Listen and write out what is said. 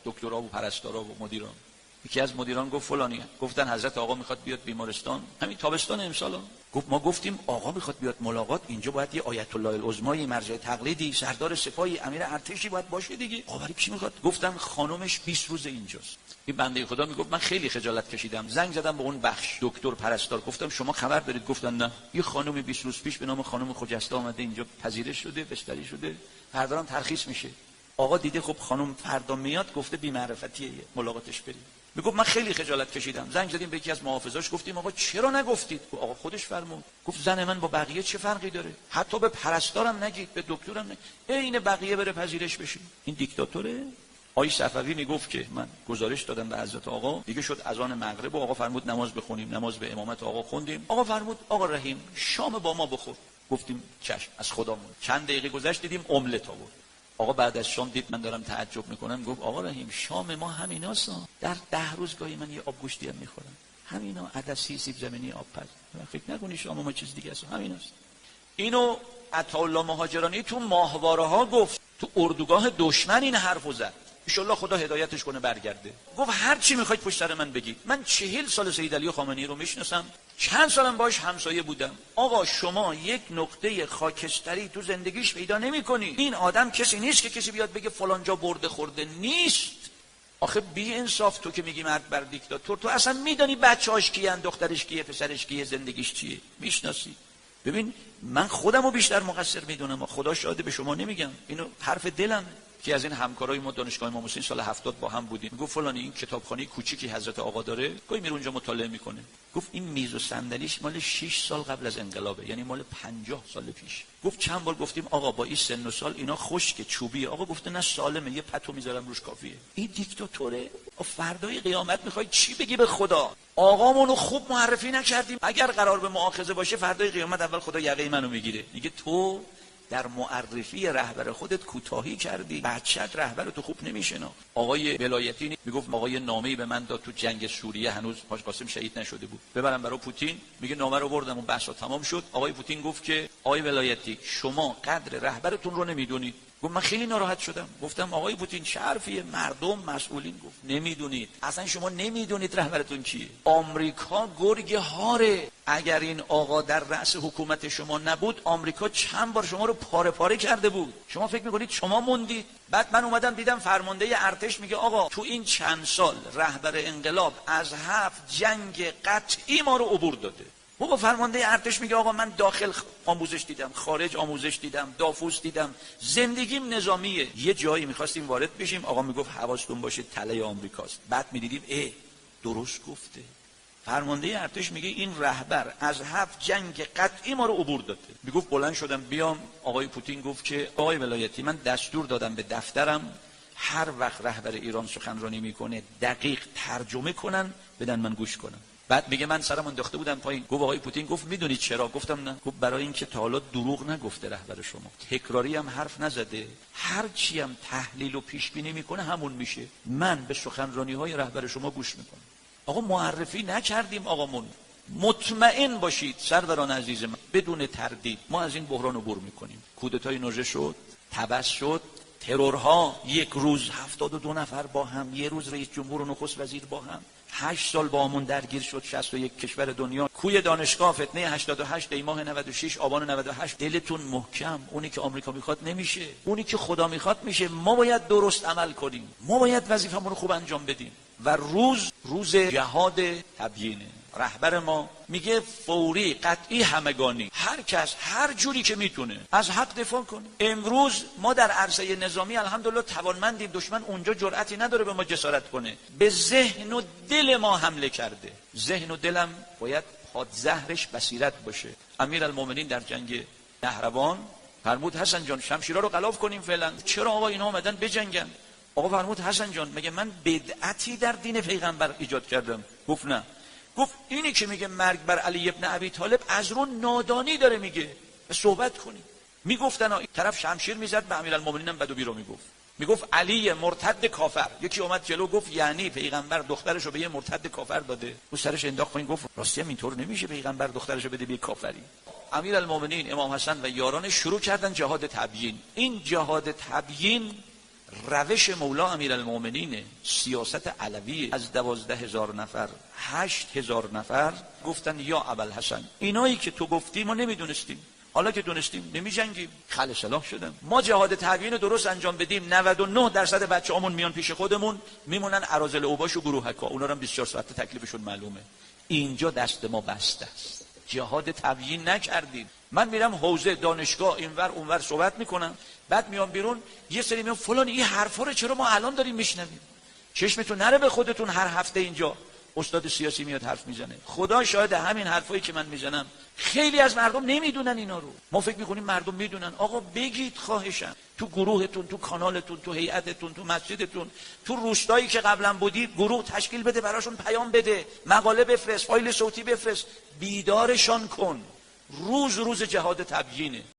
دکترا و پرستارا و مدیران. یکی از مدیران گفت فلانی، گفتن حضرت آقا میخواد بیاد بیمارستان همین تابستان امسال. گفت ما گفتیم آقا میخواد بیاد ملاقات، اینجا باید یه آیت الله العظمای مرجع تقلیدی، سردار سپاهی، امیر ارتشی باید باشه دیگه. آقا برای چی میخواد؟ گفتن خانومش 20 روز اینجاست. این بنده خدا میگفت من خیلی خجالت کشیدم، زنگ زدم به اون بخش دکتر پرستار، گفتم شما خبر دارید؟ گفتن نه. یه خانومی 20 روز پیش به نام خانم خجسته اومده اینجا پذیرش شده، بستری شده، فردا هم ترخیص میشه. آقا دیده خب خانم فردا میاد، گفته بی معرفتیه ملاقاتش بریم. میگفت من خیلی خجالت کشیدم، زنگ زدیم به یکی از محافظاش گفتیم آقا چرا نگفتید؟ آقا خودش فرمود، گفت زن من با بقیه چه فرقی داره؟ حتی به پرستارم نگید، به دکترم نگید، عین بقیه بره پذیرش بشه. این دیکتاتوره. آقای صفوی میگفت که من گزارش دادم به حضرت آقا، دیگه شد اذان مغرب و آقا فرمود نماز بخونیم، نماز به امامت آقا خوندیم. آقا فرمود آقا رحیم شام با ما بخور. گفتیم چشم، از خدامون. چند دقیقه گذشت دیدیم املت آورد. آقا بعد از شام دید من دارم تعجب میکنم، گفت آقا رحیم شام ما همیناست، در 10 روز گاهی من یه آب گوشتی هم میخورم، همینا عدسی سیب زمینی آب پز، فکر نکنی شام ما چیز دیگه است، همیناست. اینو عطاالله مهاجرانی تو ماهواره ها گفت، تو اردوگاه دشمن این حرفو زد. ان شاءالله خدا هدایتش کنه برگرده. گفت هر چی میخواید پشت سر من بگید، من 40 سال سید علی خامنه‌ای رو میشناسم، چند سالم باش همسایه بودم. آقا شما یک نقطه خاکستری تو زندگیش پیدا نمی‌کنی. این آدم کسی نیست که کسی بیاد بگه فلان جا برده خورده نیست. آخه بی انصاف تو که میگی مرد بر دیکتاتور، تو اصلا میدونی بچه‌اش کیان، دخترش کیه، پسرش کیه، زندگیش چیه؟ میشناسی؟ ببین من خودمو بیشتر مقصر میدونم، خدا شاهده به شما نمیگم، اینو حرف دلم. که از این همکارای ما دانشگاه امام حسین سال 70 با هم بودیم، گفت فلانی این کتابخانه کوچیکی حضرت آقا داره، گاهی میره اونجا مطالعه میکنه. گفت این میز و صندلیش مال 6 سال قبل از انقلابه، یعنی مال 50 سال پیش. گفت چند بار گفتیم آقا با این سن و سال اینا خشک چوبیه، آقا گفته نه سالمه، یه پتو میذارم روش کافیه. این دیکتاتوره. فردای قیامت میخوای چی بگی به خدا؟ آقامونو خوب معرفی نکردیم، اگر قرار به مؤاخذه باشه فردای قیامت اول خدا یقه منو میگیره، میگه تو در معرفی رهبر خودت کوتاهی کردی، بچت رهبر تو خوب نمیشنا. آقای ولایتی میگفت آقای نامه‌ای به من داد تو جنگ سوریه، هنوز حاج قاسم شهید نشده بود، ببرم برای پوتین. میگه نامه رو بردم و بحثا تمام شد. آقای پوتین گفت که آقای ولایتی شما قدر رهبرتون رو نمیدونید. گفت من خیلی ناراحت شدم. گفتم آقای پوتین چه حرفیه؟ مردم مسئولین. گفت نمیدونید، اصلا شما نمیدونید رهبرتون کیه. آمریکا گرگ هاره. اگر این آقا در رأس حکومت شما نبود، آمریکا چند بار شما رو پاره پاره کرده بود. شما فکر میکنید شما موندید؟ بعد من اومدم دیدم فرمانده ارتش میگه آقا تو این چند سال رهبر انقلاب از 7 جنگ قطعی ما رو عبور داده. بابا فرمانده ارتش میگه آقا من داخل آموزش دیدم، خارج آموزش دیدم، دافوس دیدم، زندگیم نظامیه. یه جایی میخواستیم وارد بشیم، آقا میگفت حواستون باشه تله آمریکاست. بعد میدیدیم درست گفته. فرمانده ارتش میگه این رهبر از 7 جنگ قطعی ما رو عبور داده. میگفت بلند شدم بیام، آقای پوتین گفت که آقای ولایتی من دستور دادم به دفترم هر وقت رهبر ایران سخنرانی میکنه دقیق ترجمه کنن بدن من گوش کنم. بعد میگه من سرم انداخته بودم پایین. گفت آقای پوتین گفت میدونید چرا؟ گفتم نه. گفت برای اینکه تا حالا دروغ نگفته رهبر شما، تکراری هم حرف نزده، هر چی هم تحلیل و پیش بینی میکنه همون میشه. من به سخنرانی های رهبر شما گوش میکنم. آقا معرفی نکردیم آقامون. مطمئن باشید سروران عزیز من، بدون تردید ما از این بحران عبور میکنیم. کودتای نوژه شد، طبس شد، ترورها، یک روز 72 نفر با هم، یه روز رئیس جمهور و نخست وزیر با هم، 8 سال با همون درگیر شد 61 کشور دنیا. کوی دانشگاه، فتنه 88 دی ماه 96 آبان 98. دلتون محکم، اونی که آمریکا میخواد نمیشه، اونی که خدا میخواد میشه. ما باید درست عمل کنیم، ما باید وظیفمون رو خوب انجام بدیم. و روز جهاد تبیینه. رهبر ما میگه فوری، قطعی، همگانی، هر کس هر جوری که میتونه از حق دفاع کنه. امروز ما در عرصه نظامی الحمدلله توانمندیم، دشمن اونجا جرأتی نداره به ما جسارت کنه. به ذهن و دل ما حمله کرده. ذهن و دلم باید پادزهرش بصیرت باشه. امیرالمومنین در جنگ نهروان فرمود حسن جان شمشیرها رو غلاف کنیم فعلا. چرا آقا اینا اومدن بجنگن؟ آقا فرمود حسن جان مگه من بدعتی در دین پیغمبر ایجاد کردم؟ گفت نه. گفت اینی که میگه مرگ بر علی ابن ابی طالب از رو نادانی داره میگه، صحبت کنیم. میگفتن این طرف شمشیر میزد به امیرالمومنین هم بد و بی رو میگفت علی مرتد کافر. یکی اومد جلو گفت یعنی پیغمبر دخترشو به یه مرتد کافر داده؟ او سرش انداخت پایین گفت راستی هم اینطور نمیشه پیغمبر دخترشو بده به کافری. امیرالمومنین امام حسن و یاران شروع کردن جهاد تبیین. این جهاد تبیین روش مولا امیرالمومنین سیاست علوی از 12,000 نفر 8,000 نفر گفتن یا ابوالحسن اینایی که تو گفتی ما نمیدونستیم، حالا که دونستیم نمی جنگیم. خل سلاح شدن. ما جهاد تبیین درست انجام بدیم 99% بچه‌هامون میان پیش خودمون میمونن اراذل اوباش و گروهکا، اونا هم 24 ساعت تکلیفشون معلومه. اینجا دست ما بسته است، جهاد تبیین نکردیم. من میرم حوزه دانشگاه اینور اونور صحبت میکنم، بعد میام بیرون یه سری میگن فلان این حرفا رو چرا ما الان داریم میشنویم؟ چشمتون نره به خودتون هر هفته اینجا استاد سیاسی میاد حرف میزنه. خدا شاهد همین حرفایی که من میزنم خیلی از مردم نمیدونن اینا رو. ما فکر میکنیم مردم میدونن. آقا بگید خواهشم، تو گروهتون، تو کانالتون، تو هیئتتون، تو مسجدتون، تو روستایی که قبلا بودید گروه تشکیل بده، براشون پیام بده، مقاله بفرست، فایل صوتی بفرست، بیدارشان کن. روز جهاد تبیینه.